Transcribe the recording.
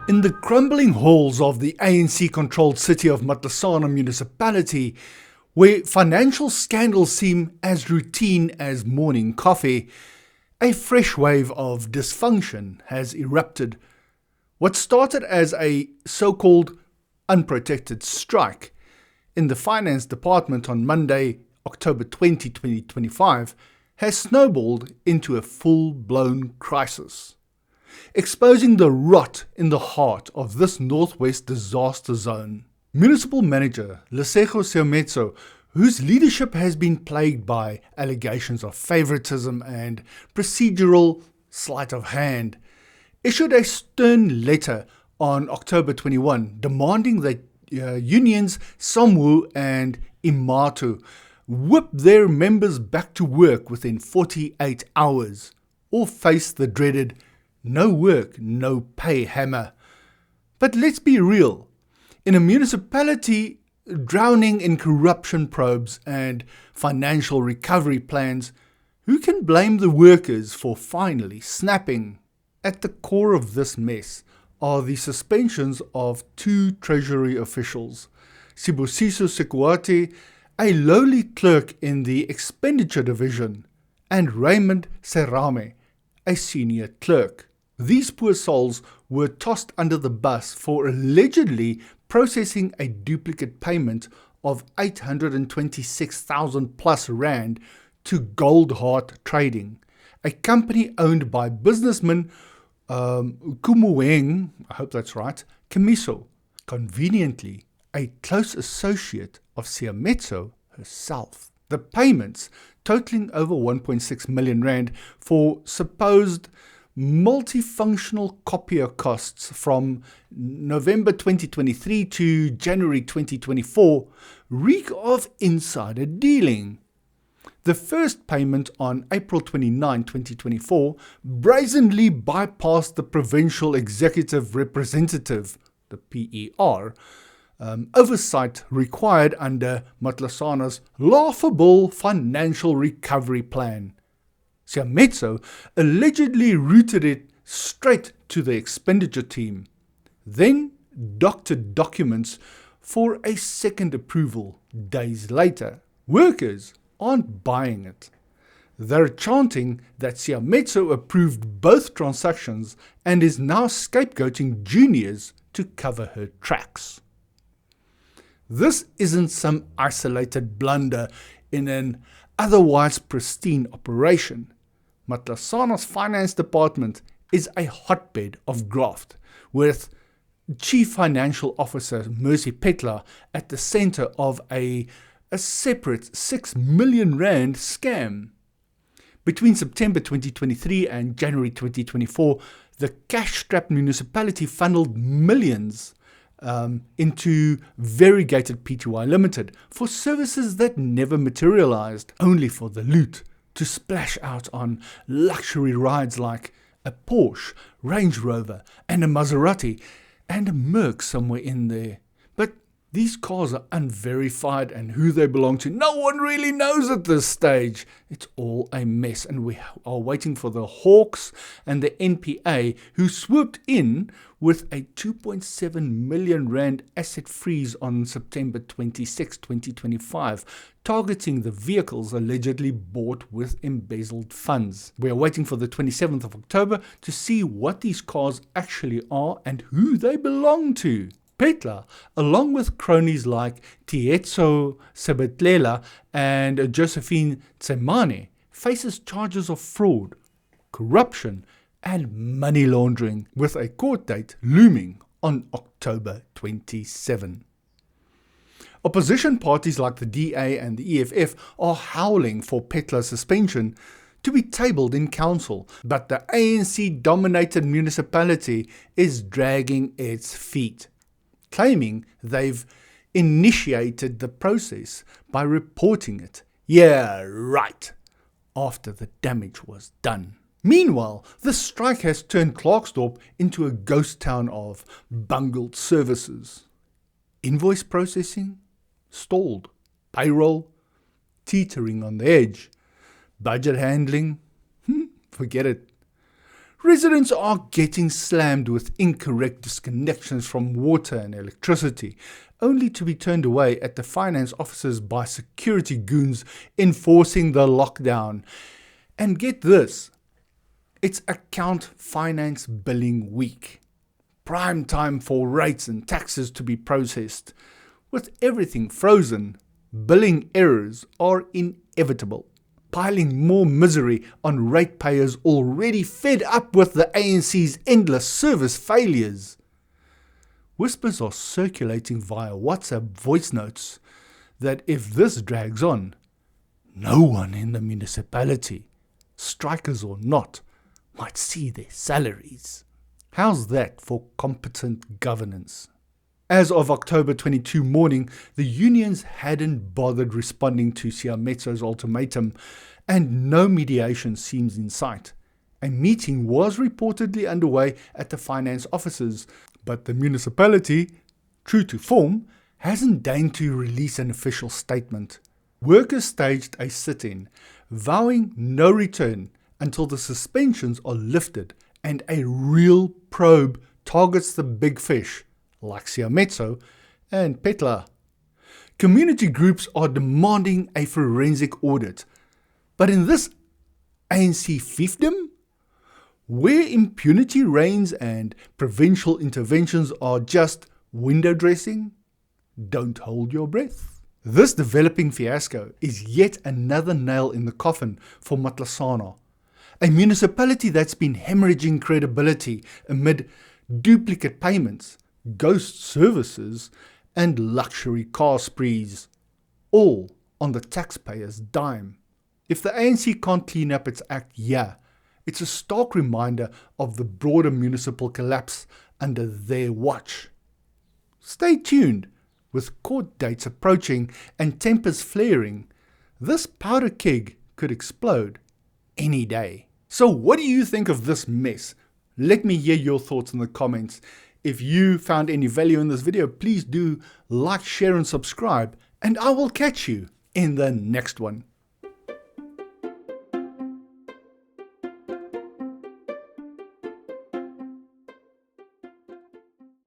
In the crumbling halls of the ANC-controlled City of Matlosana municipality, where financial scandals seem as routine as morning coffee, a fresh wave of dysfunction has erupted. What started as a so-called unprotected strike in the finance department on Monday, October 20, 2025, has snowballed into a full-blown crisis, exposing the rot in the heart of this northwest disaster zone. Municipal Manager Lesego Seametso, whose leadership has been plagued by allegations of favoritism and procedural sleight of hand, issued a stern letter on October 21 demanding that unions SAMWU and IMATO whip their members back to work within 48 hours or face the dreaded no work, no pay hammer. But let's be real, in a municipality drowning in corruption probes and financial recovery plans, who can blame the workers for finally snapping? At the core of this mess are the suspensions of two treasury officials, Sibusiso Sekwati, a lowly clerk in the expenditure division, and Raymond Serame, a senior clerk. These poor souls were tossed under the bus for allegedly processing a duplicate payment of 826,000 plus rand to Goldheart Trading, a company owned by businessman Kumueng, I hope that's right, Kemiso, conveniently a close associate of Seametso herself. The payments, totaling over 1.6 million rand for supposed multifunctional copier costs from November 2023 to January 2024, reek of insider dealing. The first payment on April 29, 2024, brazenly bypassed the Provincial Executive Representative, the PER, oversight required under Matlosana's laughable financial recovery plan. Seametso allegedly routed it straight to the expenditure team, then doctored documents for a second approval days later. Workers aren't buying it. They're chanting that Seametso approved both transactions and is now scapegoating juniors to cover her tracks. This isn't some isolated blunder in an otherwise pristine operation. Matlosana's finance department is a hotbed of graft, with Chief Financial Officer Mercy Phetla at the center of a separate 6 million rand scam. Between September 2023 and January 2024, the cash-strapped municipality funneled millions into variegated Pty Limited for services that never materialized, only for the loot to splash out on luxury rides like a Porsche, Range Rover and a Maserati and a Merc somewhere in there. But these cars are unverified, and who they belong to no one really knows at this stage. It's all a mess, and we are waiting for the Hawks and the NPA, who swooped in with a 2.7 million rand asset freeze on September 26, 2025, targeting the vehicles allegedly bought with embezzled funds. We are waiting for the 27th of October to see what these cars actually are and who they belong to. Phetla, along with cronies like Tietso Sebetlela and Josephine Tsemane, faces charges of fraud, corruption and money laundering, with a court date looming on October 27. Opposition parties like the DA and the EFF are howling for Phetla's suspension to be tabled in council, but the ANC-dominated municipality is dragging its feet, claiming they've initiated the process by reporting it, yeah, right, after the damage was done. Meanwhile, the strike has turned Klerksdorp into a ghost town of bungled services. Invoice processing? Stalled. Payroll? Teetering on the edge. Budget handling? Forget it. Residents are getting slammed with incorrect disconnections from water and electricity, only to be turned away at the finance offices by security goons enforcing the lockdown. And get this, it's account finance billing week. Prime time for rates and taxes to be processed. With everything frozen, billing errors are inevitable, piling more misery on ratepayers already fed up with the ANC's endless service failures. Whispers are circulating via WhatsApp voice notes that if this drags on, no one in the municipality, strikers or not, might see their salaries. How's that for competent governance? As of October 22 morning, the unions hadn't bothered responding to Seametso's ultimatum, and no mediation seems in sight. A meeting was reportedly underway at the finance offices, but the municipality, true to form, hasn't deigned to release an official statement. Workers staged a sit-in, vowing no return until the suspensions are lifted and a real probe targets the big fish, like Seametso and Phetla. Community groups are demanding a forensic audit, but in this ANC fiefdom, where impunity reigns and provincial interventions are just window dressing, don't hold your breath. This developing fiasco is yet another nail in the coffin for Matlosana, a municipality that's been hemorrhaging credibility amid duplicate payments, ghost services, and luxury car sprees, all on the taxpayer's dime. If the ANC can't clean up its act here, it's a stark reminder of the broader municipal collapse under their watch. Stay tuned. With court dates approaching and tempers flaring, this powder keg could explode any day. So what do you think of this mess? Let me hear your thoughts in the comments. If you found any value in this video, please do like, share and subscribe, and I will catch you in the next one.